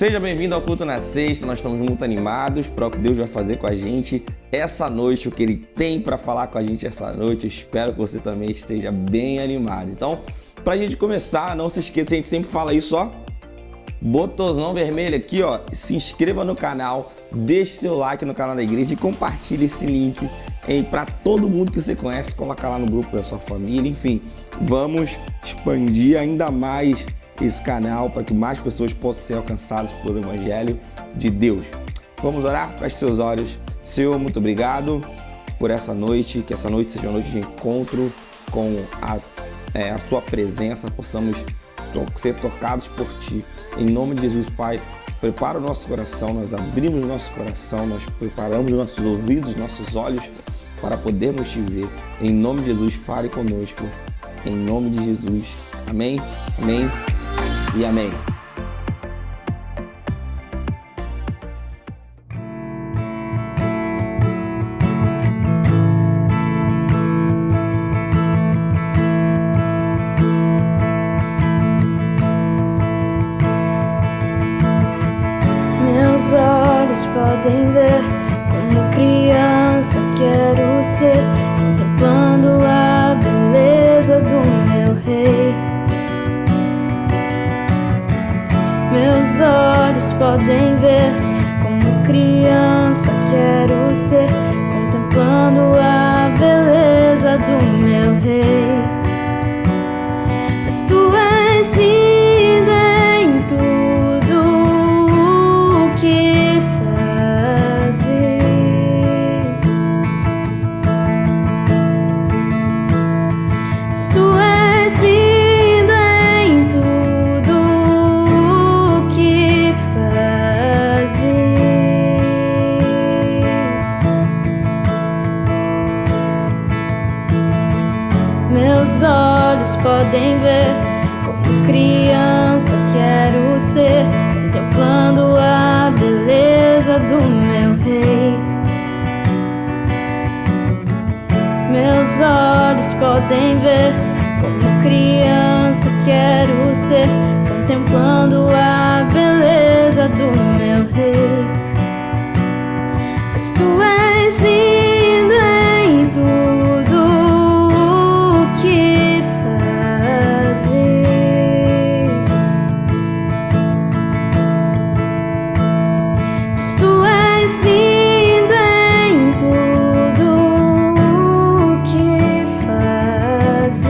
Seja bem-vindo ao Culto na Sexta. Nós estamos muito animados para o que Deus vai fazer com a gente essa noite, o que Ele tem para falar com a gente essa noite. Eu espero que você também esteja bem animado. Então, para a gente começar, não se esqueça, a gente sempre fala isso, ó. Botãozão vermelho aqui, ó. Se inscreva no canal, deixe seu like no canal da igreja e compartilhe esse link para todo mundo que você conhece. Coloca lá no grupo da sua família. Enfim, vamos expandir ainda mais esse canal para que mais pessoas possam ser alcançadas pelo Evangelho de Deus. Vamos orar? Feche seus olhos. Senhor, muito obrigado por essa noite, que essa noite seja uma noite de encontro com a sua presença, possamos ser tocados por Ti. Em nome de Jesus, Pai, prepara o nosso coração, nós abrimos o nosso coração, nós preparamos nossos ouvidos, nossos olhos para podermos Te ver. Em nome de Jesus, fale conosco. Em nome de Jesus. Amém, amém e amém. Meus olhos podem ver, como criança quero ser, contemplando a beleza do meu Rei. Meus olhos podem ver, como criança quero ser, contemplando a beleza do meu Rei. Pois Tu és linda em tudo o que fazes. Pois Tu és lindo em tudo o que fazes. Meus olhos podem ver, como criança quero ser, contemplando a beleza do meu Rei. Meus olhos podem ver, como criança quero ser, contemplando a beleza do meu Rei. Pois Tu és lindo em tudo o que fazes. Pois Tu és lindo em tudo o que fazes.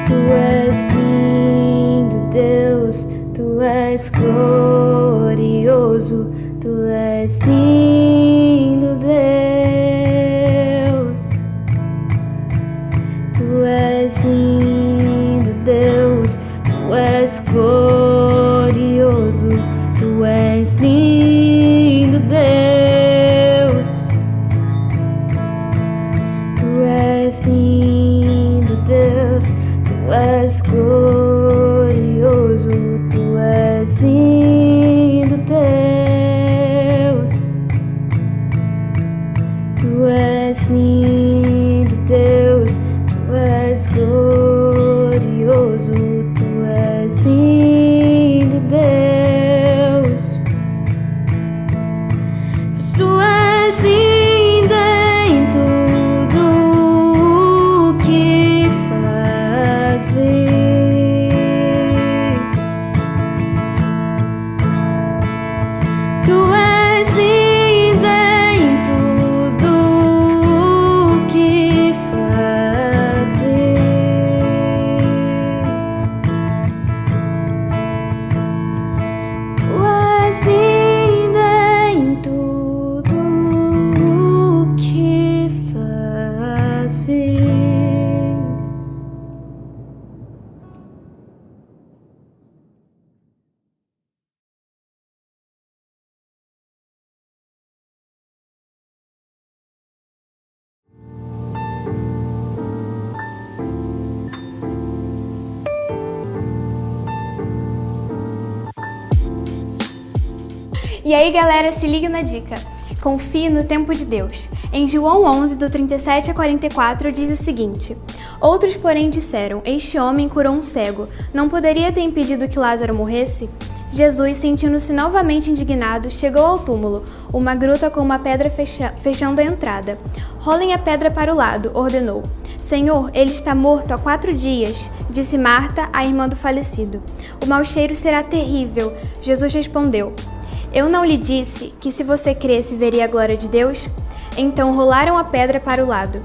Tu és lindo, Deus, Tu és glorioso, Tu és lindo, Deus. Tu és lindo, Deus, Tu és glorioso, Tu és lindo, Deus. Tu és lindo, Deus, Tu és glorioso, Tu és lindo, Deus. Tu és lindo, Deus, Tu és glorioso, Tu és lindo, Deus. Pois Tu és linda em tudo o que fazes. Tu és linda em tudo o que fazes. Tu és linda em tudo o que fazes. E aí galera, se liga na dica. Confie no tempo de Deus. Em João 11, do 37 a 44, diz o seguinte: Outros, porém, disseram: Este homem curou um cego. Não poderia ter impedido que Lázaro morresse? Jesus, sentindo-se novamente indignado, chegou ao túmulo, uma gruta com uma pedra fechando a entrada. Rolem a pedra para o lado, ordenou. Senhor, ele está morto há 4 dias, disse Marta, a irmã do falecido. O mau cheiro será terrível. Jesus respondeu: Eu não lhe disse que se você cresce veria a glória de Deus? Então rolaram a pedra para o lado.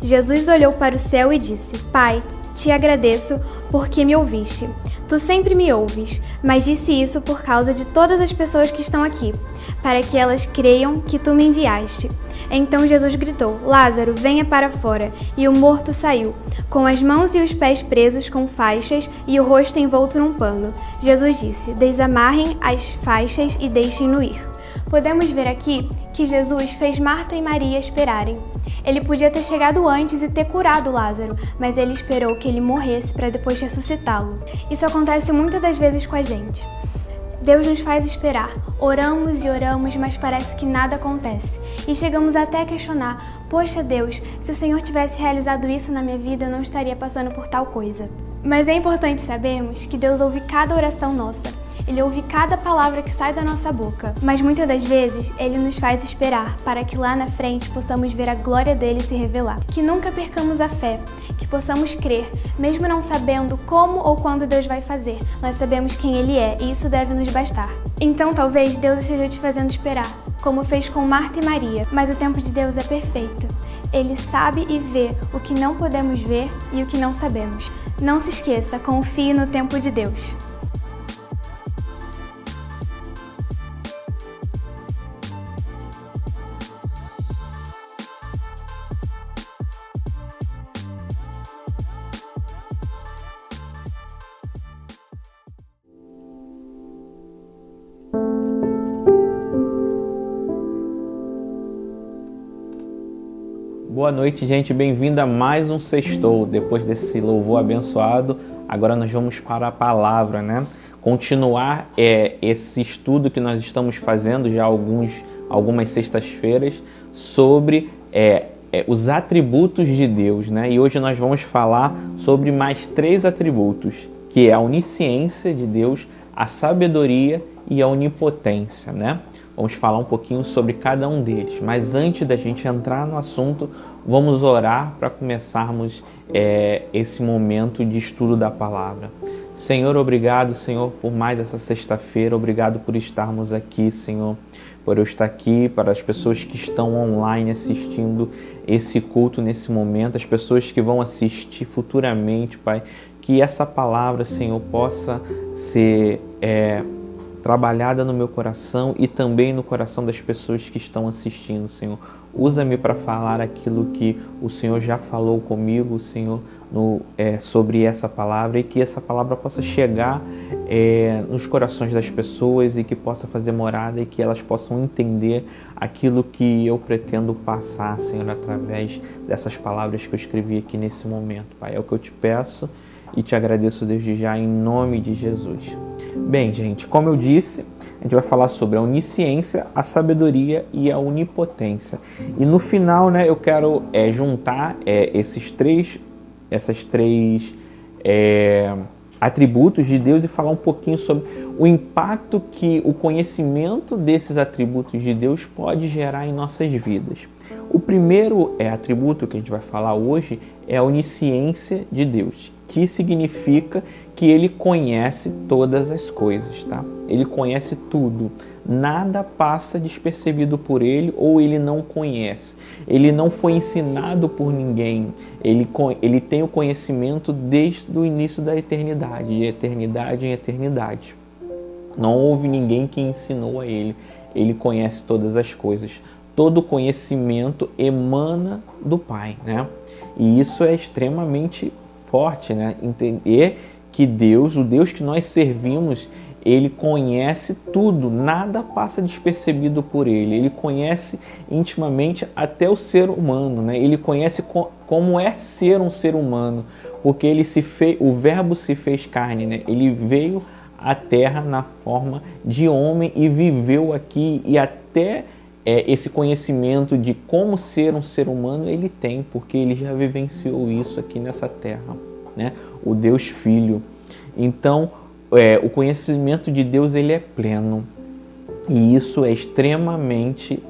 Jesus olhou para o céu e disse: Pai, te agradeço porque me ouviste. Tu sempre me ouves, mas disse isso por causa de todas as pessoas que estão aqui, para que elas creiam que tu me enviaste. Então Jesus gritou: Lázaro, venha para fora. E o morto saiu, com as mãos e os pés presos com faixas e o rosto envolto num pano. Jesus disse: Desamarrem as faixas e deixem-no ir. Podemos ver aqui que Jesus fez Marta e Maria esperarem. Ele podia ter chegado antes e ter curado Lázaro, mas ele esperou que ele morresse para depois ressuscitá-lo. Isso acontece muitas das vezes com a gente. Deus nos faz esperar. Oramos e oramos, mas parece que nada acontece. E chegamos até a questionar: poxa Deus, se o Senhor tivesse realizado isso na minha vida, eu não estaria passando por tal coisa. Mas é importante sabermos que Deus ouve cada oração nossa. Ele ouve cada palavra que sai da nossa boca. Mas muitas das vezes, Ele nos faz esperar para que lá na frente possamos ver a glória dele se revelar. Que nunca percamos a fé, que possamos crer, mesmo não sabendo como ou quando Deus vai fazer. Nós sabemos quem Ele é e isso deve nos bastar. Então talvez Deus esteja te fazendo esperar, como fez com Marta e Maria. Mas o tempo de Deus é perfeito. Ele sabe e vê o que não podemos ver e o que não sabemos. Não se esqueça, confie no tempo de Deus. Boa noite, gente. Bem-vindo a mais um Sextou. Depois desse louvor abençoado, agora nós vamos para a palavra, né? Continuar esse estudo que nós estamos fazendo já algumas sextas-feiras sobre os atributos de Deus, né? E hoje nós vamos falar sobre mais 3 atributos, que é a onisciência de Deus, a sabedoria e a onipotência, né? Vamos falar um pouquinho sobre cada um deles, mas antes da gente entrar no assunto, vamos orar para começarmos esse momento de estudo da palavra. Senhor, obrigado, Senhor, por mais essa sexta-feira, obrigado por estarmos aqui, Senhor, por eu estar aqui, para as pessoas que estão online assistindo esse culto nesse momento, as pessoas que vão assistir futuramente, Pai, que essa palavra, Senhor, possa ser trabalhada no meu coração e também no coração das pessoas que estão assistindo, Senhor. Usa-me para falar aquilo que o Senhor já falou comigo, Senhor, sobre essa palavra, e que essa palavra possa chegar nos corações das pessoas e que possa fazer morada e que elas possam entender aquilo que eu pretendo passar, Senhor, através dessas palavras que eu escrevi aqui nesse momento, Pai. É o que eu te peço e te agradeço desde já em nome de Jesus. Bem, gente, como eu disse, a gente vai falar sobre a onisciência, a sabedoria e a onipotência. E no final, né, eu quero juntar esses três atributos de Deus e falar um pouquinho sobre o impacto que o conhecimento desses atributos de Deus pode gerar em nossas vidas. O primeiro atributo que a gente vai falar hoje é a onisciência de Deus, que significa que Ele conhece todas as coisas, tá? Ele conhece tudo. Nada passa despercebido por Ele ou Ele não conhece. Ele não foi ensinado por ninguém. Ele tem o conhecimento desde o início da eternidade, de eternidade em eternidade. Não houve ninguém que ensinou a Ele. Ele conhece todas as coisas. Todo conhecimento emana do Pai, né? E isso é extremamente forte, né? Entender que Deus, o Deus que nós servimos, Ele conhece tudo, nada passa despercebido por Ele. Ele conhece intimamente até o ser humano, né? Ele conhece como é ser um ser humano, porque o Verbo se fez carne, né? Ele veio à Terra na forma de homem e viveu aqui, e até esse conhecimento de como ser um ser humano ele tem, porque ele já vivenciou isso aqui nessa terra, né? O Deus Filho. Então, o conhecimento de Deus ele é pleno, e isso é extremamente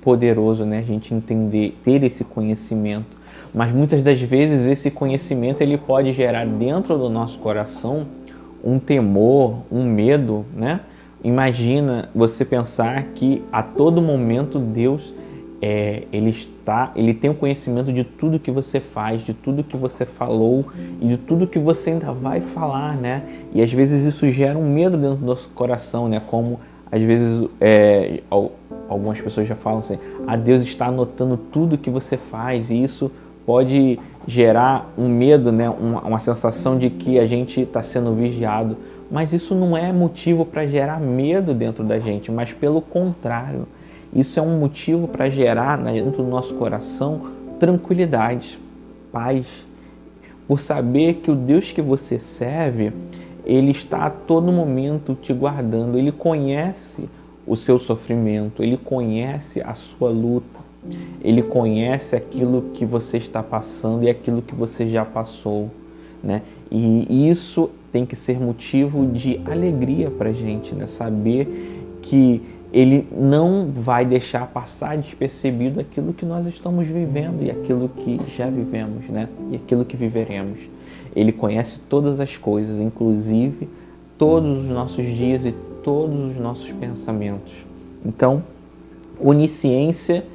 poderoso, né? A gente entender, ter esse conhecimento. Mas muitas das vezes esse conhecimento ele pode gerar dentro do nosso coração um temor, um medo, né? Imagina você pensar que a todo momento Deus ele tem o conhecimento de tudo que você faz, de tudo que você falou e de tudo que você ainda vai falar, né? E às vezes isso gera um medo dentro do nosso coração, né? Como às vezes algumas pessoas já falam assim: Deus está anotando tudo que você faz, e isso pode gerar um medo, né? Uma sensação de que a gente está sendo vigiado. Mas isso não é motivo para gerar medo dentro da gente, mas pelo contrário, isso é um motivo para gerar dentro do nosso coração tranquilidade, paz, por saber que o Deus que você serve, ele está a todo momento te guardando, ele conhece o seu sofrimento, ele conhece a sua luta, ele conhece aquilo que você está passando e aquilo que você já passou, né? E isso tem que ser motivo de alegria para a gente, né? Saber que ele não vai deixar passar despercebido aquilo que nós estamos vivendo e aquilo que já vivemos, né? E aquilo que viveremos. Ele conhece todas as coisas, inclusive todos os nossos dias e todos os nossos pensamentos. Então, onisciência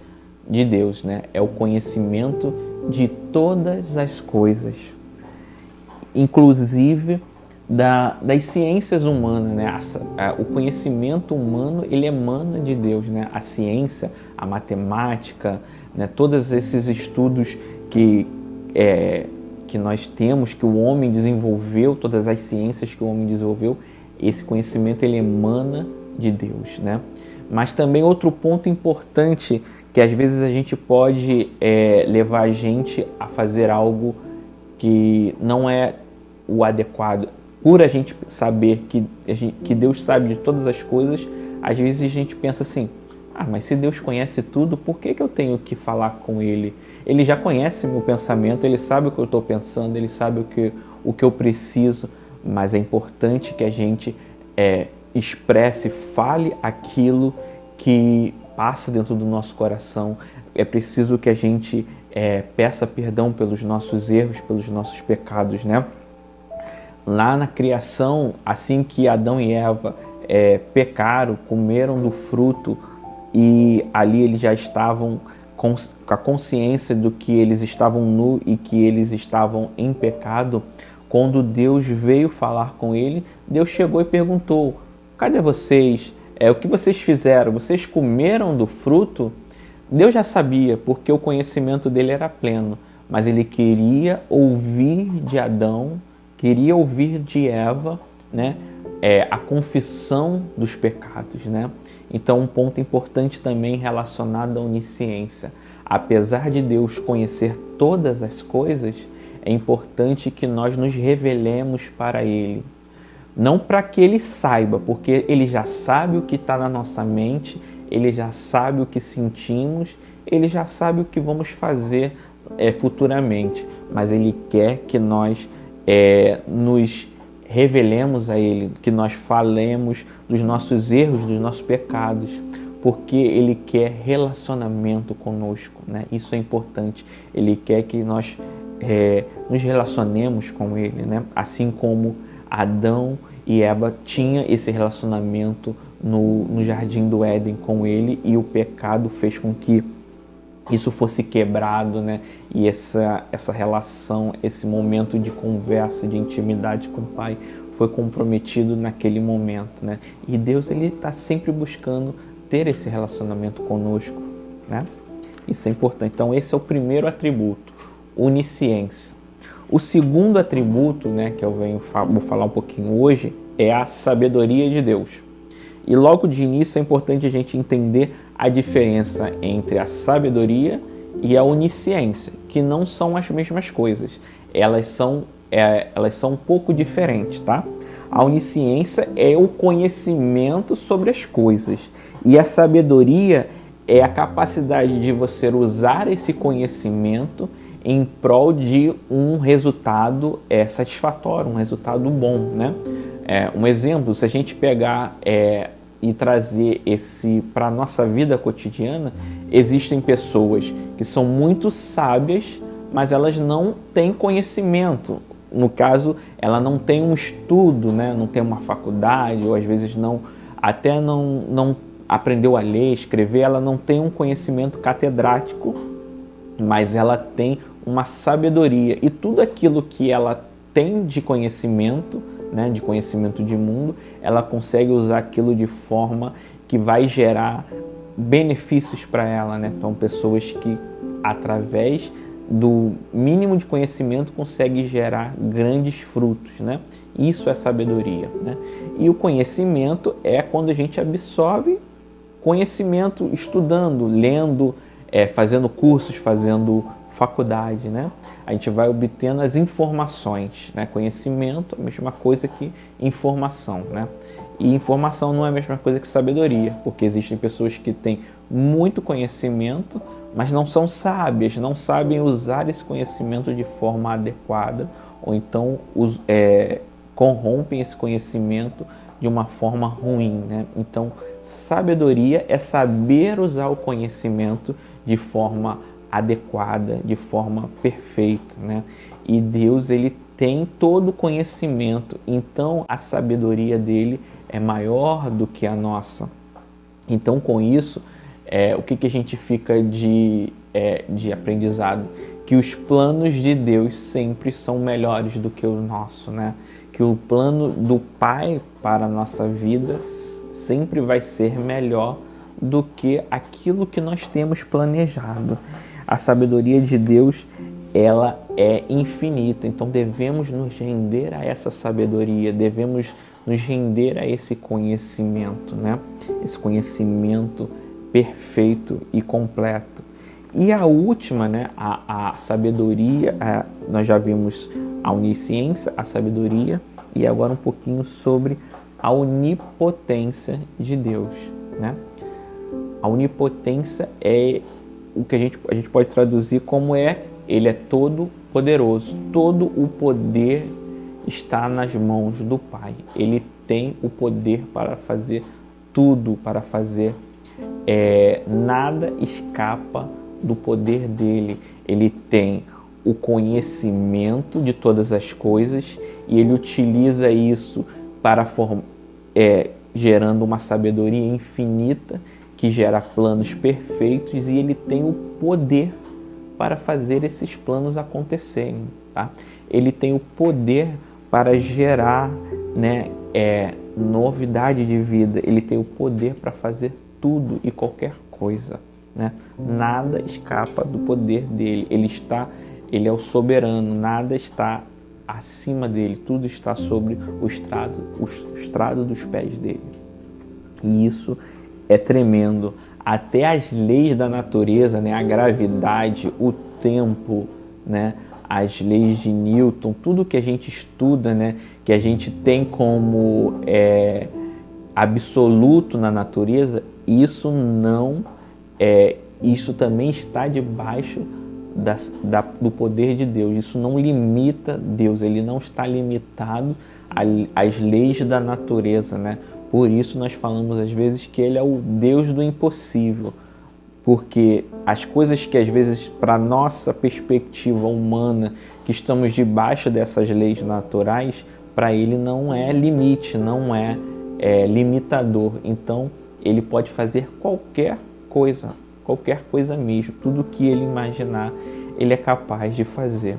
de Deus, né? É o conhecimento de todas as coisas, inclusive das ciências humanas, né? O conhecimento humano ele emana de Deus, né? A ciência, a matemática, né? Todos esses estudos que nós temos, que o homem desenvolveu, todas as ciências que o homem desenvolveu, esse conhecimento ele emana de Deus, né? Mas também outro ponto importante que às vezes a gente pode levar a gente a fazer algo que não é o adequado. Por a gente saber que Deus sabe de todas as coisas, às vezes a gente pensa assim: mas se Deus conhece tudo, por que eu tenho que falar com Ele? Ele já conhece meu pensamento, Ele sabe o que eu estou pensando, Ele sabe o que eu preciso, mas é importante que a gente expresse, fale aquilo que passa dentro do nosso coração. É preciso que a gente peça perdão pelos nossos erros, pelos nossos pecados, né? Lá na criação, assim que Adão e Eva pecaram, comeram do fruto, e ali eles já estavam com a consciência do que eles estavam nu e que eles estavam em pecado. Quando Deus veio falar com ele, Deus chegou e perguntou: cadê vocês? O que vocês fizeram? Vocês comeram do fruto? Deus já sabia, porque o conhecimento dele era pleno, mas ele queria ouvir de Adão, queria ouvir de Eva, né, a confissão dos pecados, né? Então, um ponto importante também relacionado à onisciência. Apesar de Deus conhecer todas as coisas, é importante que nós nos revelemos para Ele. Não para que Ele saiba, porque Ele já sabe o que está na nossa mente, Ele já sabe o que sentimos, Ele já sabe o que vamos fazer futuramente, mas Ele quer que nós nos revelemos a Ele, que nós falemos dos nossos erros, dos nossos pecados, porque Ele quer relacionamento conosco, né? Isso é importante. Ele quer que nós nos relacionemos com Ele, né? Assim como Adão e Eva tinham esse relacionamento no Jardim do Éden com Ele, e o pecado fez com que isso fosse quebrado, né? E essa relação, esse momento de conversa, de intimidade com o Pai foi comprometido naquele momento, né? E Deus, Ele está sempre buscando ter esse relacionamento conosco, né? Isso é importante. Então, esse é o primeiro atributo, onisciência. O segundo atributo, né, que eu vou falar um pouquinho hoje, é a sabedoria de Deus. E logo de início é importante a gente entender a diferença entre a sabedoria e a onisciência, que não são as mesmas coisas. Elas são um pouco diferentes, tá? A onisciência é o conhecimento sobre as coisas. E a sabedoria é a capacidade de você usar esse conhecimento em prol de um resultado satisfatório, um resultado bom, né? Um exemplo, se a gente pegar e trazer esse para a nossa vida cotidiana, existem pessoas que são muito sábias, mas elas não têm conhecimento. No caso, ela não tem um estudo, né? Não tem uma faculdade, ou às vezes não aprendeu a ler, escrever, ela não tem um conhecimento catedrático, mas ela tem uma sabedoria. E tudo aquilo que ela tem de conhecimento, né, de conhecimento de mundo, ela consegue usar aquilo de forma que vai gerar benefícios para ela, né? Então, pessoas que, através do mínimo de conhecimento, conseguem gerar grandes frutos, né? Isso é sabedoria, né? E o conhecimento é quando a gente absorve conhecimento estudando, lendo, fazendo cursos, fazendo faculdade, né? A gente vai obtendo as informações, né? Conhecimento é a mesma coisa que informação, né? E informação não é a mesma coisa que sabedoria, porque existem pessoas que têm muito conhecimento, mas não são sábias, não sabem usar esse conhecimento de forma adequada, ou então corrompem esse conhecimento de uma forma ruim, né? Então, sabedoria é saber usar o conhecimento de forma adequada, de forma perfeita, né? E Deus, ele tem todo o conhecimento, então a sabedoria dele é maior do que a nossa. Então, com isso, o que a gente fica de aprendizado? Que os planos de Deus sempre são melhores do que o nosso, né? Que o plano do Pai para a nossa vida sempre vai ser melhor do que aquilo que nós temos planejado. A sabedoria de Deus, ela é infinita, então devemos nos render a essa sabedoria, devemos nos render a esse conhecimento, né? Esse conhecimento perfeito e completo. E a última, né? A sabedoria, nós já vimos a onisciência, a sabedoria, e agora um pouquinho sobre a onipotência de Deus, né? A onipotência é o que a gente pode traduzir como ele é todo poderoso, todo o poder está nas mãos do Pai. Ele tem o poder para fazer tudo, para fazer nada escapa do poder dele. Ele tem o conhecimento de todas as coisas e ele utiliza isso para gerando uma sabedoria infinita que gera planos perfeitos, e ele tem o poder para fazer esses planos acontecerem, tá? Ele tem o poder para gerar, né, novidade de vida. Ele tem o poder para fazer tudo e qualquer coisa, né? Nada escapa do poder dele. Ele é o soberano, nada está acima dele, tudo está sobre o estrado dos pés dele. E isso é tremendo. Até as leis da natureza, né, a gravidade, o tempo, né, as leis de Newton, tudo que a gente estuda, né, que a gente tem como absoluto na natureza, isso também está debaixo do poder de Deus. Isso não limita Deus, ele não está limitado às leis da natureza, né? Por isso nós falamos às vezes que ele é o Deus do impossível, porque as coisas que às vezes para nossa perspectiva humana, que estamos debaixo dessas leis naturais, para ele não é limite, não é limitador. Então ele pode fazer qualquer coisa mesmo, tudo que ele imaginar, ele é capaz de fazer.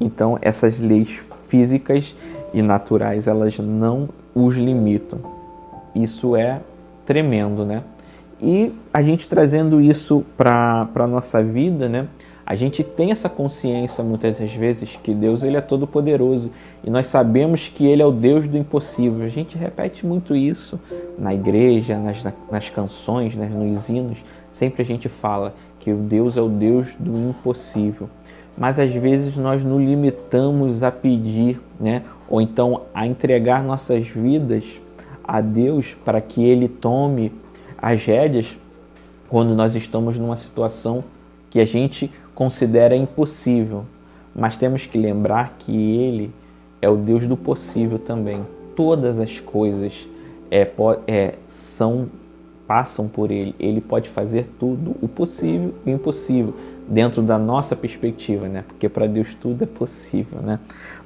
Então essas leis físicas e naturais, elas não os limitam. Isso é tremendo, né? E a gente trazendo isso para a nossa vida, né? A gente tem essa consciência muitas das vezes que Deus, ele é todo poderoso, e nós sabemos que ele é o Deus do impossível. A gente repete muito isso na igreja, nas canções, né? Nos hinos. Sempre a gente fala que o Deus é o Deus do impossível. Mas às vezes nós nos limitamos a pedir, né? ou então a entregar nossas vidas a Deus para que Ele tome as rédeas quando nós estamos numa situação que a gente considera impossível. Mas temos que lembrar que Ele é o Deus do possível também. Todas as coisas passam por Ele. Ele pode fazer tudo, o possível e o impossível, dentro da nossa perspectiva, né? Porque para Deus tudo é possível, né?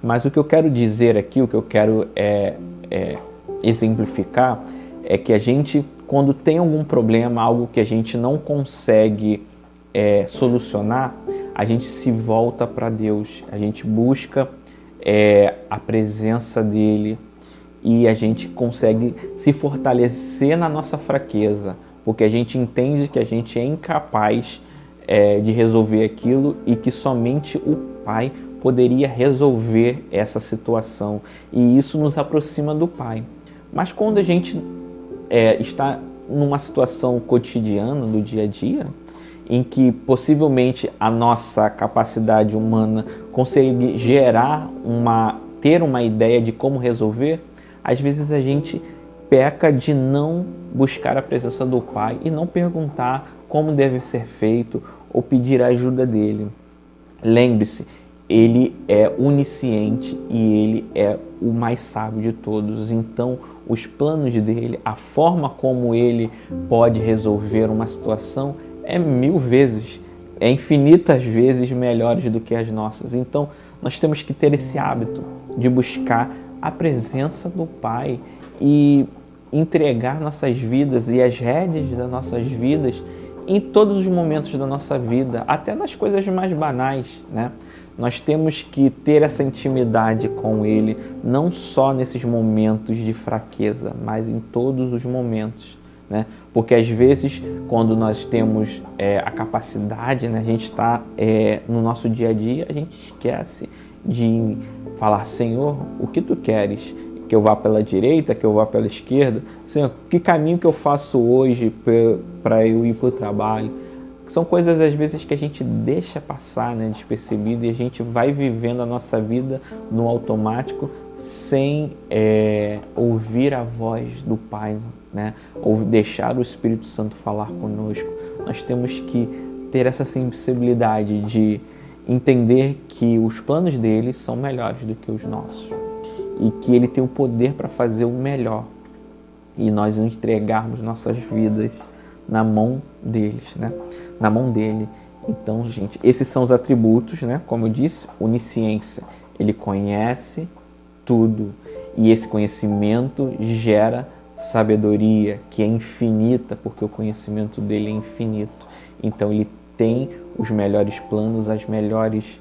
Mas o que eu quero dizer aqui, o que eu quero exemplificar, é que a gente, quando tem algum problema, algo que a gente não consegue solucionar, a gente se volta para Deus, a gente busca a presença dEle e a gente consegue se fortalecer na nossa fraqueza, porque a gente entende que a gente é incapaz de resolver aquilo e que somente o Pai poderia resolver essa situação, e isso nos aproxima do Pai. Mas quando a gente está numa situação cotidiana, do dia a dia, em que possivelmente a nossa capacidade humana consegue ter uma ideia de como resolver, às vezes a gente peca de não buscar a presença do Pai e não perguntar como deve ser feito ou pedir a ajuda dele. Lembre-se, Ele é onisciente e Ele é o mais sábio de todos. Então, os planos dele, a forma como Ele pode resolver uma situação é 1000 vezes, infinitas vezes melhores do que as nossas. Então, nós temos que ter esse hábito de buscar a presença do Pai e entregar nossas vidas e as rédeas das nossas vidas em todos os momentos da nossa vida, até nas coisas mais banais, né? Nós temos que ter essa intimidade com Ele, não só nesses momentos de fraqueza, mas em todos os momentos, né? Porque às vezes, quando nós temos a capacidade, né, a gente está no nosso dia a dia, a gente esquece de falar: Senhor, o que Tu queres? Que eu vá pela direita, que eu vá pela esquerda? Senhor, que caminho que eu faço hoje para eu ir para o trabalho? São coisas às vezes que a gente deixa passar, né, despercebido, e a gente vai vivendo a nossa vida no automático sem ouvir a voz do Pai, né, ou deixar o Espírito Santo falar conosco. Nós temos que ter essa sensibilidade de entender que os planos dele são melhores do que os nossos e que ele tem o poder para fazer o melhor, e nós entregarmos nossas vidas na mão deles, né? Na mão dele. Então, gente, esses são os atributos, né? Como eu disse, onisciência. Ele conhece tudo, e esse conhecimento gera sabedoria, que é infinita, porque o conhecimento dele é infinito. Então, ele tem os melhores planos, as melhores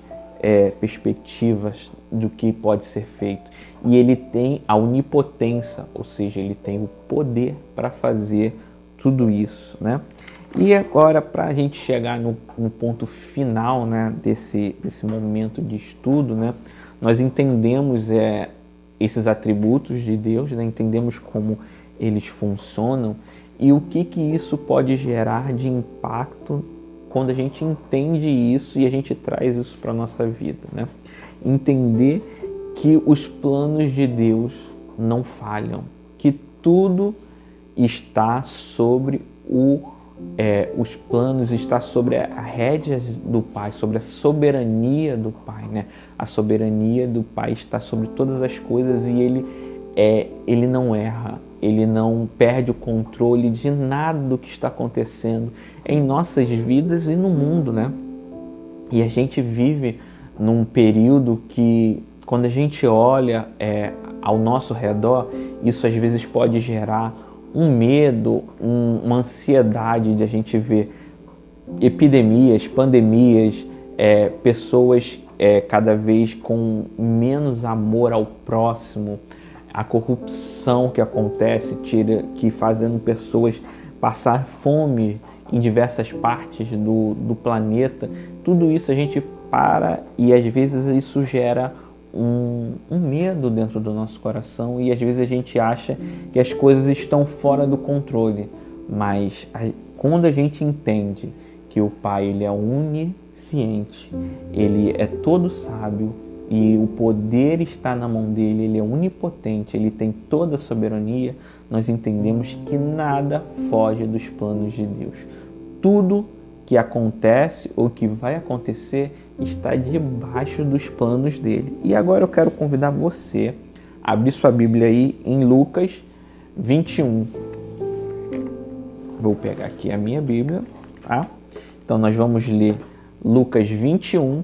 perspectivas do que pode ser feito. E ele tem a onipotência, ou seja, ele tem o poder para fazer tudo isso, né? E agora, para a gente chegar no ponto final, né, desse momento de estudo, né, nós entendemos esses atributos de Deus, né, entendemos como eles funcionam e o que isso pode gerar de impacto quando a gente entende isso e a gente traz isso para a nossa vida, né? Entender que os planos de Deus não falham, que tudo está sobre os planos, está sobre a rédea do Pai, sobre a soberania do Pai, né? A soberania do Pai está sobre todas as coisas e ele não erra, ele não perde o controle de nada do que está acontecendo em nossas vidas e no mundo, né? E a gente vive num período que, quando a gente olha ao nosso redor, isso às vezes pode gerar um medo, uma ansiedade de a gente ver epidemias, pandemias, pessoas cada vez com menos amor ao próximo, a corrupção que acontece, que fazendo pessoas passar fome em diversas partes do planeta. Tudo isso a gente para e às vezes isso gera um medo dentro do nosso coração e às vezes a gente acha que as coisas estão fora do controle, mas quando a gente entende que o Pai ele é onisciente, ele é todo sábio e o poder está na mão dele, ele é onipotente, ele tem toda a soberania, nós entendemos que nada foge dos planos de Deus. Tudo que acontece ou que vai acontecer está debaixo dos planos dele. E agora eu quero convidar você a abrir sua Bíblia aí em Lucas 21. Vou pegar aqui a minha Bíblia, tá? Então nós vamos ler Lucas 21,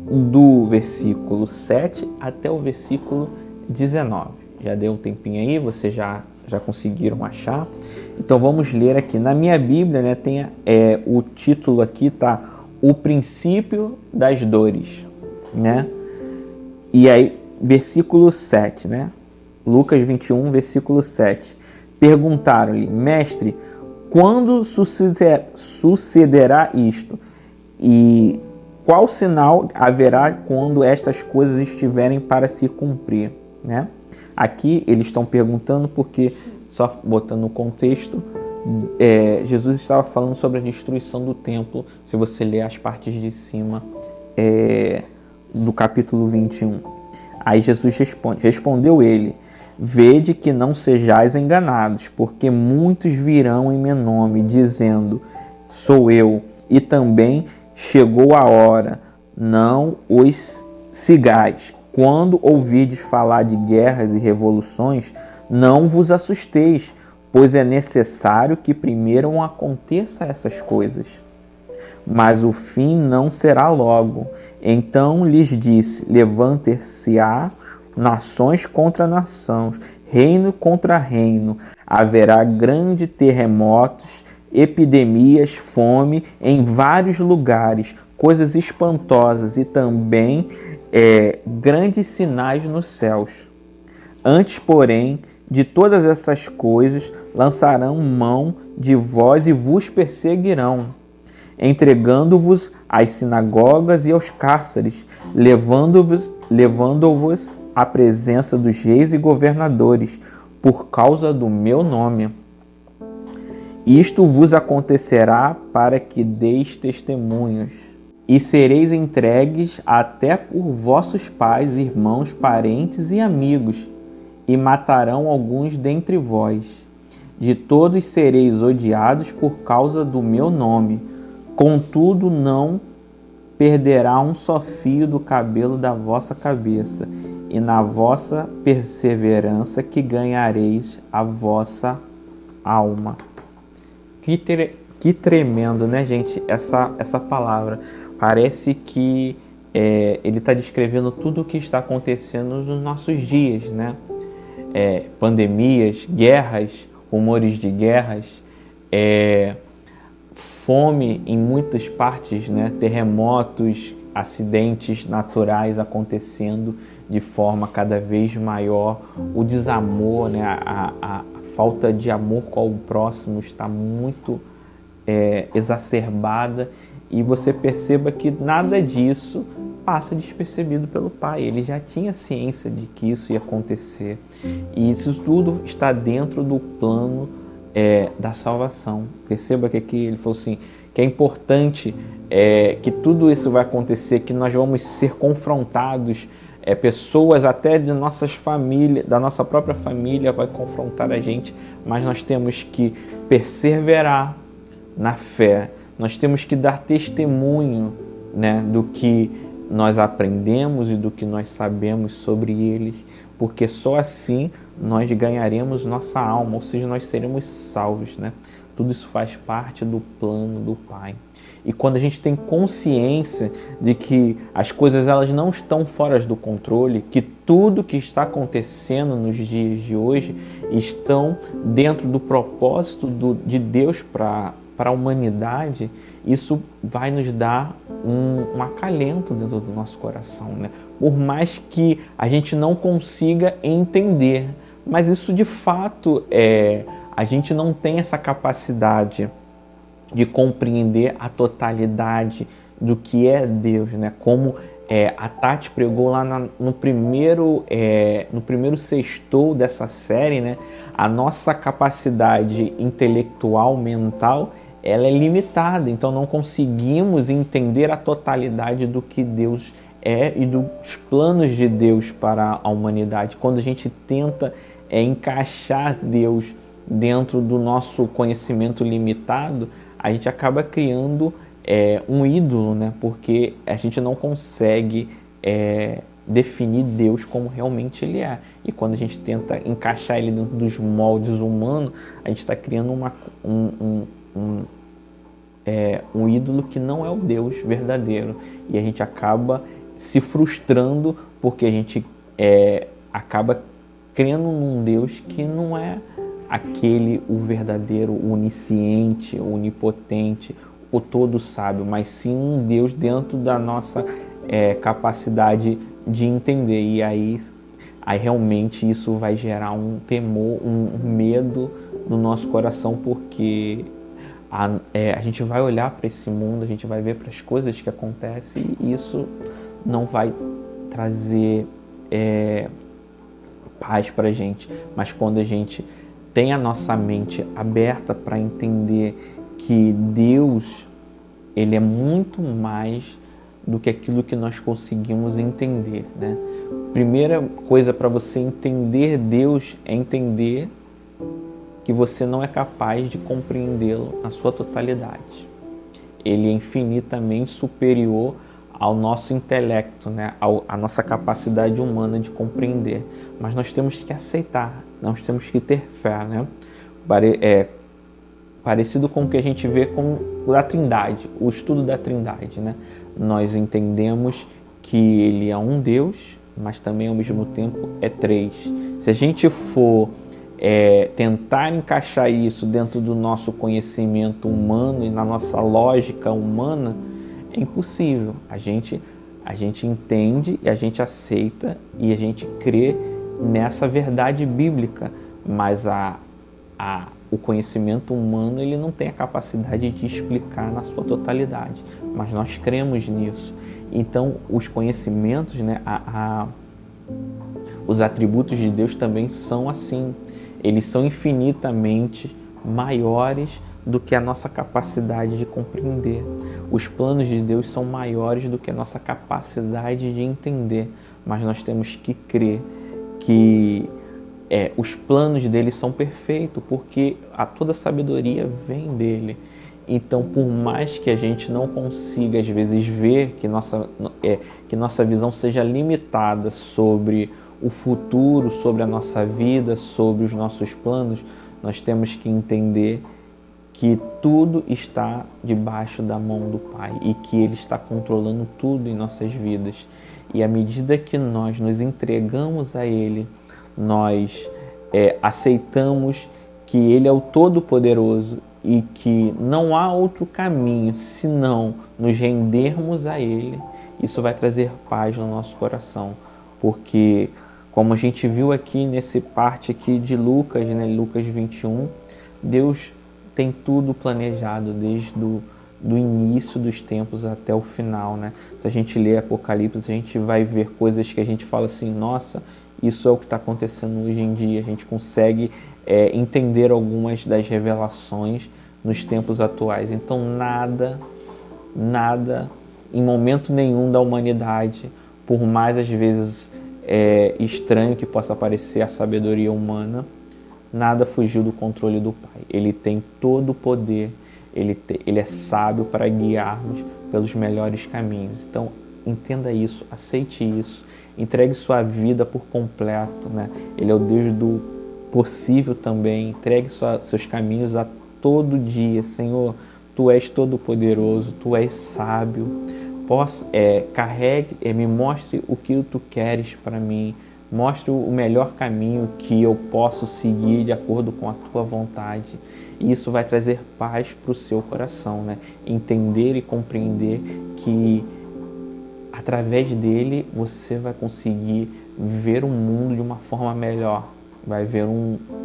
do versículo 7 até o versículo 19. Já deu um tempinho aí, vocês já conseguiram achar? Então vamos ler aqui. Na minha Bíblia, né, tem o título aqui, tá? O princípio das dores, né? E aí, versículo 7, né? Lucas 21, versículo 7. Perguntaram-lhe: Mestre, quando sucederá isto? E qual sinal haverá quando estas coisas estiverem para se cumprir, né? Aqui eles estão perguntando porque, só botando no contexto, Jesus estava falando sobre a destruição do templo, se você ler as partes de cima do capítulo 21. Aí Jesus respondeu ele: Vede que não sejais enganados, porque muitos virão em meu nome, dizendo, sou eu, e também chegou a hora, não os sigais. Quando ouvirdes falar de guerras e revoluções, não vos assusteis, pois é necessário que primeiro aconteça essas coisas. Mas o fim não será logo. Então lhes disse: levantar-se-á nações contra nações, reino contra reino. Haverá grandes terremotos, epidemias, fome em vários lugares, coisas espantosas e também grandes sinais nos céus. Antes, porém, de todas essas coisas, lançarão mão de vós e vos perseguirão, entregando-vos às sinagogas e aos cárceres, levando-vos à presença dos reis e governadores, por causa do meu nome. Isto vos acontecerá para que deis testemunhos. E sereis entregues até por vossos pais, irmãos, parentes e amigos, e matarão alguns dentre vós. De todos sereis odiados por causa do meu nome. Contudo, não perderá um só fio do cabelo da vossa cabeça, e na vossa perseverança que ganhareis a vossa alma. Que tremendo, né, gente? Essa palavra. Parece que ele está descrevendo tudo o que está acontecendo nos nossos dias, né? Pandemias, guerras, rumores de guerras, fome em muitas partes, né? Terremotos, acidentes naturais acontecendo de forma cada vez maior, o desamor, né? A falta de amor com o próximo está muito exacerbada, e você perceba que nada disso passa despercebido pelo Pai. Ele já tinha ciência de que isso ia acontecer, e isso tudo está dentro do plano da salvação. Perceba que aqui ele falou assim, que é importante que tudo isso vai acontecer, que nós vamos ser confrontados, pessoas até de nossas famílias, da nossa própria família vai confrontar a gente, mas nós temos que perseverar na fé, nós temos que dar testemunho, né, do que nós aprendemos e do que nós sabemos sobre eles, porque só assim nós ganharemos nossa alma, ou seja, nós seremos salvos, né? Tudo isso faz parte do plano do Pai. E quando a gente tem consciência de que as coisas elas não estão fora do controle, que tudo que está acontecendo nos dias de hoje estão dentro do propósito de Deus para a humanidade, isso vai nos dar um acalento dentro do nosso coração, né? Por mais que a gente não consiga entender, mas isso de fato a gente não tem essa capacidade de compreender a totalidade do que é Deus, né? Como a Tati pregou lá no primeiro sextou dessa série, né? A nossa capacidade intelectual, mental, ela é limitada, então não conseguimos entender a totalidade do que Deus e dos planos de Deus para a humanidade. Quando a gente tenta encaixar Deus dentro do nosso conhecimento limitado, a gente acaba criando um ídolo, né? Porque a gente não consegue definir Deus como realmente Ele é. E quando a gente tenta encaixar Ele dentro dos moldes humanos, a gente está criando um ídolo que não é o Deus verdadeiro. E a gente acaba se frustrando porque a gente acaba crendo num Deus que não é aquele, o verdadeiro, o onisciente, o onipotente, o todo sábio, mas sim um Deus dentro da nossa capacidade de entender. E aí realmente isso vai gerar um temor, um medo no nosso coração, porque a gente vai olhar para esse mundo, a gente vai ver para as coisas que acontecem, e isso não vai trazer paz para a gente. Mas quando a gente tem a nossa mente aberta para entender que Deus, Ele é muito mais do que aquilo que nós conseguimos entender, né? Primeira coisa para você entender Deus é entender que você não é capaz de compreendê-lo na sua totalidade. Ele é infinitamente superior ao nosso intelecto, né? À nossa capacidade humana de compreender. Mas nós temos que aceitar, nós temos que ter fé, né? Parecido com o que a gente vê com a Trindade, o estudo da Trindade, né? Nós entendemos que Ele é um Deus, mas também ao mesmo tempo é três. Se a gente for tentar encaixar isso dentro do nosso conhecimento humano e na nossa lógica humana, é impossível. A gente entende e a gente aceita e a gente crê nessa verdade bíblica, mas o conhecimento humano, ele não tem a capacidade de explicar na sua totalidade, mas nós cremos nisso. Então os conhecimentos, né, os atributos de Deus também são assim. Eles são infinitamente maiores do que a nossa capacidade de compreender. Os planos de Deus são maiores do que a nossa capacidade de entender, mas nós temos que crer que os planos dele são perfeitos, porque toda sabedoria vem dele. Então, por mais que a gente não consiga, às vezes, ver que nossa visão seja limitada sobre o futuro, sobre a nossa vida, sobre os nossos planos, nós temos que entender que tudo está debaixo da mão do Pai e que Ele está controlando tudo em nossas vidas. E à medida que nós nos entregamos a Ele, nós aceitamos que Ele é o Todo-Poderoso e que não há outro caminho senão nos rendermos a Ele. Isso vai trazer paz no nosso coração, porque como a gente viu aqui nessa parte aqui de Lucas, né, Lucas 21, Deus tem tudo planejado desde do início dos tempos até o final, né? Se a gente lê Apocalipse, a gente vai ver coisas que a gente fala assim, nossa, isso é o que está acontecendo hoje em dia. A gente consegue entender algumas das revelações nos tempos atuais. Então nada, em momento nenhum da humanidade, por mais às vezes estranho que possa parecer a sabedoria humana, nada fugiu do controle do Pai. Ele tem todo o poder, ele é sábio para guiar-nos pelos melhores caminhos. Então, entenda isso, aceite isso, entregue sua vida por completo, né? Ele é o Deus do possível também. Entregue seus caminhos a todo dia. Senhor, Tu és todo poderoso, Tu és sábio. Me mostre o que Tu queres para mim. Mostre o melhor caminho que eu posso seguir de acordo com a Tua vontade. E isso vai trazer paz para o seu coração, né? Entender e compreender que através dele você vai conseguir ver o mundo de uma forma melhor.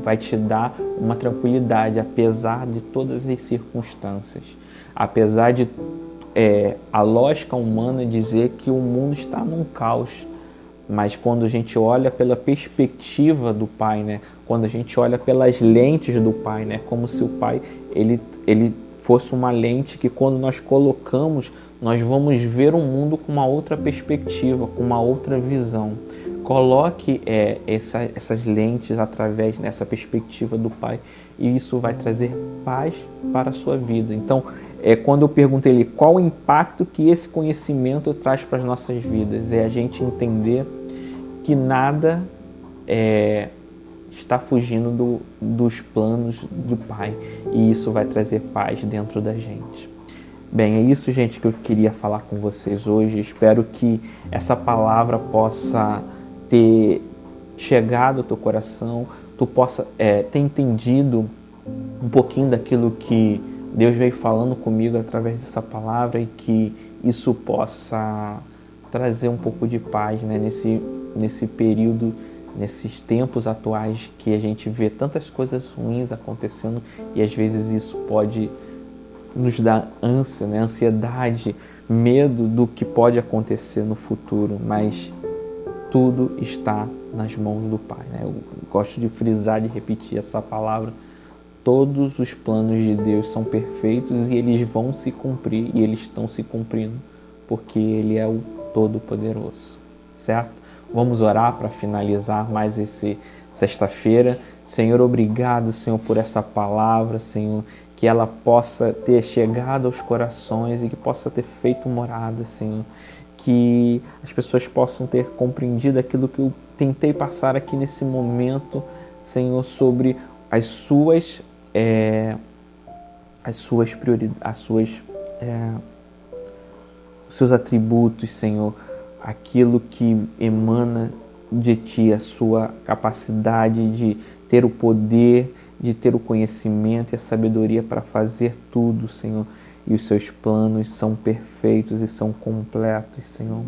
Vai te dar uma tranquilidade, apesar de todas as circunstâncias. Apesar de a lógica humana dizer que o mundo está num caos. Mas quando a gente olha pela perspectiva do Pai, né? Quando a gente olha pelas lentes do Pai, né? Como se o Pai ele fosse uma lente que quando nós colocamos nós vamos ver o mundo com uma outra perspectiva, com uma outra visão. Coloque essas lentes através dessa perspectiva do Pai e isso vai trazer paz para a sua vida. Então, quando eu perguntei ele qual o impacto que esse conhecimento traz para as nossas vidas, é a gente entender que nada está fugindo dos planos do Pai e isso vai trazer paz dentro da gente. Bem, é isso, gente, que eu queria falar com vocês hoje. Espero que essa palavra possa ter chegado ao teu coração, tu possa ter entendido um pouquinho daquilo que Deus veio falando comigo através dessa palavra e que isso possa trazer um pouco de paz, né, nesse período, nesses tempos atuais que a gente vê tantas coisas ruins acontecendo e às vezes isso pode nos dar ânsia, né, ansiedade, medo do que pode acontecer no futuro, mas tudo está nas mãos do Pai, né? Eu gosto de frisar, de repetir essa palavra. Todos os planos de Deus são perfeitos e eles vão se cumprir e eles estão se cumprindo porque Ele é o Todo-Poderoso, certo? Vamos orar para finalizar mais esse sexta-feira. Senhor, obrigado, Senhor, por essa palavra, Senhor, que ela possa ter chegado aos corações e que possa ter feito morada, Senhor. Que as pessoas possam ter compreendido aquilo que eu tentei passar aqui nesse momento, Senhor, sobre as suas prioridades, os seus atributos, Senhor, aquilo que emana de Ti, a sua capacidade de ter o poder, de ter o conhecimento e a sabedoria para fazer tudo, Senhor. E os seus planos são perfeitos e são completos, Senhor.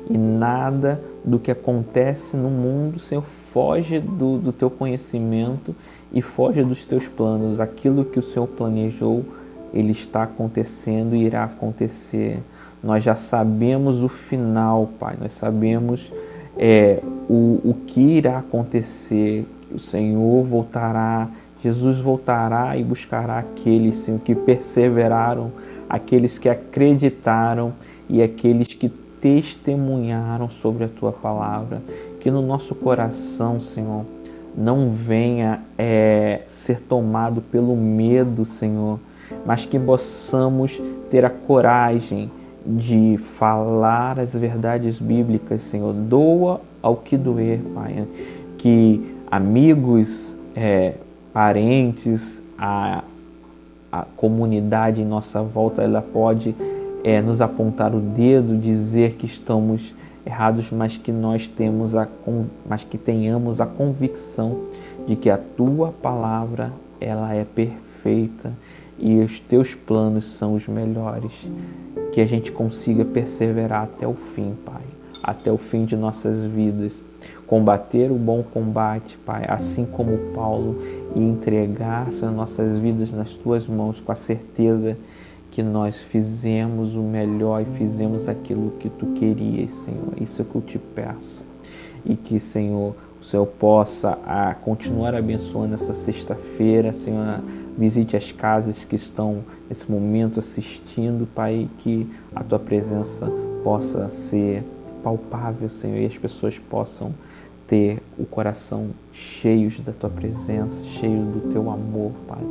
E nada do que acontece no mundo, Senhor, foge do Teu conhecimento e foge dos Teus planos. Aquilo que o Senhor planejou, Ele está acontecendo e irá acontecer. Nós já sabemos o final, Pai. Nós sabemos o que irá acontecer. O Senhor voltará, Jesus voltará e buscará aqueles, Senhor, que perseveraram, aqueles que acreditaram e aqueles que testemunharam sobre a Tua palavra. Que no nosso coração, Senhor, não venha ser tomado pelo medo, Senhor, mas que possamos ter a coragem de falar as verdades bíblicas, Senhor. Doa ao que doer, Pai. Que amigos, parentes, a comunidade em nossa volta, ela pode nos apontar o dedo, dizer que estamos errados, mas que nós tenhamos a convicção de que a Tua palavra ela é perfeita e os Teus planos são os melhores. Que a gente consiga perseverar até o fim, Pai, até o fim de nossas vidas, combater o bom combate, Pai, assim como Paulo, e entregar as nossas vidas nas Tuas mãos com a certeza que nós fizemos o melhor e fizemos aquilo que Tu querias, Senhor. Isso é o que eu Te peço. E que, Senhor, o Senhor possa continuar abençoando essa sexta-feira, Senhor. Visite as casas que estão nesse momento assistindo, Pai, que a Tua presença possa ser palpável, Senhor, e as pessoas possam ter o coração cheio da Tua presença, cheio do Teu amor, Pai.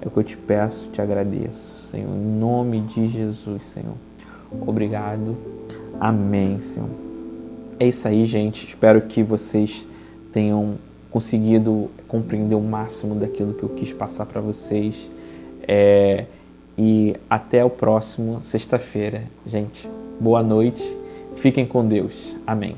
É o que eu Te peço, Te agradeço, Senhor, em nome de Jesus, Senhor. Obrigado. Amém, Senhor. É isso aí, gente. Espero que vocês tenham conseguido compreender o máximo daquilo que eu quis passar para vocês. E até o próximo sexta-feira, gente. Boa noite. Fiquem com Deus. Amém.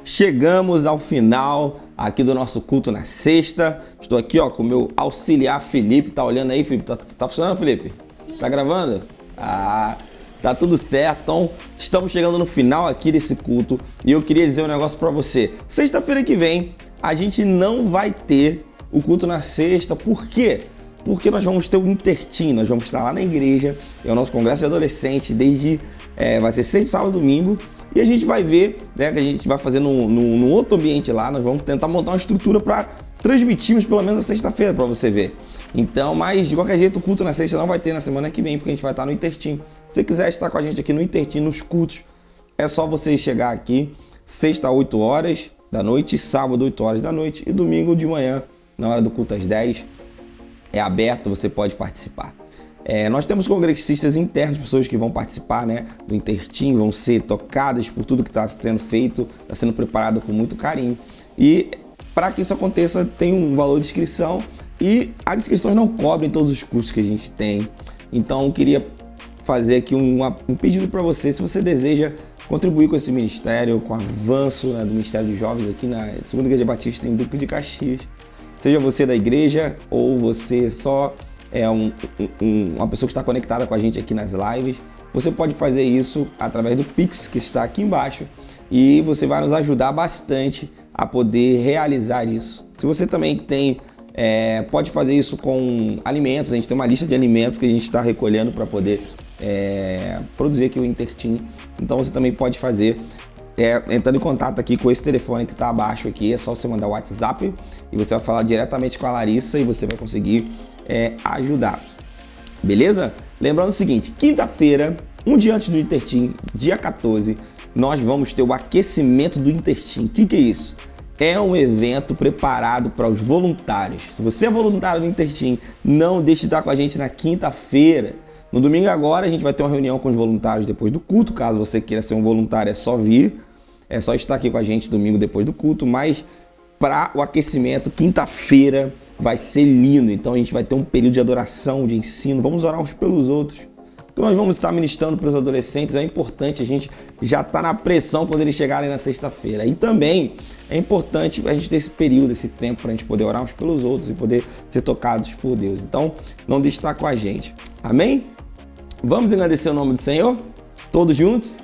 Chegamos ao final aqui do nosso culto na sexta. Estou aqui com o meu auxiliar Felipe. Tá olhando aí, Felipe? Tá funcionando, Felipe? Tá gravando? Tá tudo certo. Então, estamos chegando no final aqui desse culto e eu queria dizer um negócio para você. Sexta-feira que vem, a gente não vai ter o culto na sexta. Por quê? Porque nós vamos ter o Intertim, nós vamos estar lá na igreja, é o nosso congresso de adolescente, vai ser sexta, sábado e domingo, e a gente vai ver, né, que a gente vai fazer num outro ambiente lá, nós vamos tentar montar uma estrutura para transmitimos pelo menos a sexta-feira para você ver. Então, mas de qualquer jeito o culto na sexta não vai ter na semana que vem, porque a gente vai estar no Intertim. Se você quiser estar com a gente aqui no Intertim, nos cultos, é só você chegar aqui, sexta 8 horas da noite, sábado 8 horas da noite e domingo de manhã, na hora do culto às 10. É aberto, você pode participar. Nós temos congressistas internos, pessoas que vão participar, né, do Intertim, vão ser tocadas por tudo que está sendo feito, está sendo preparado com muito carinho. E para que isso aconteça, tem um valor de inscrição e as inscrições não cobrem todos os cursos que a gente tem. Então, eu queria fazer aqui um pedido para você, se você deseja contribuir com esse ministério, com o avanço, né, do Ministério dos Jovens aqui na Segunda Igreja Batista em Duque de Caxias. Seja você da igreja ou você só é uma pessoa que está conectada com a gente aqui nas lives, você pode fazer isso através do Pix, que está aqui embaixo, e você vai nos ajudar bastante a poder realizar isso. Se você também pode fazer isso com alimentos, a gente tem uma lista de alimentos que a gente está recolhendo para poder produzir aqui o Intertim. Então você também pode fazer entrando em contato aqui com esse telefone que está abaixo aqui. É só você mandar o WhatsApp e você vai falar diretamente com a Larissa e você vai conseguir ajudar. Beleza? Lembrando o seguinte, quinta-feira, um dia antes do Intertim, dia 14, nós vamos ter o aquecimento do Intertim. O que é isso? É um evento preparado para os voluntários. Se você é voluntário do Intertim, não deixe de estar com a gente na quinta-feira. No domingo agora a gente vai ter uma reunião com os voluntários depois do culto. Caso você queira ser um voluntário, é só vir. É só estar aqui com a gente domingo depois do culto. Mas para o aquecimento, quinta-feira vai ser lindo. Então a gente vai ter um período de adoração, de ensino. Vamos orar uns pelos outros. Então nós vamos estar ministrando para os adolescentes. É importante a gente já estar na pressão quando eles chegarem na sexta-feira. E também é importante a gente ter esse período, esse tempo para a gente poder orar uns pelos outros e poder ser tocados por Deus. Então não deixe de estar com a gente. Amém? Vamos engrandecer o nome do Senhor? Todos juntos?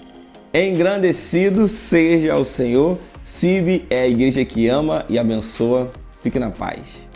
Engrandecido seja o Senhor. CIB é a igreja que ama e abençoa. Fique na paz.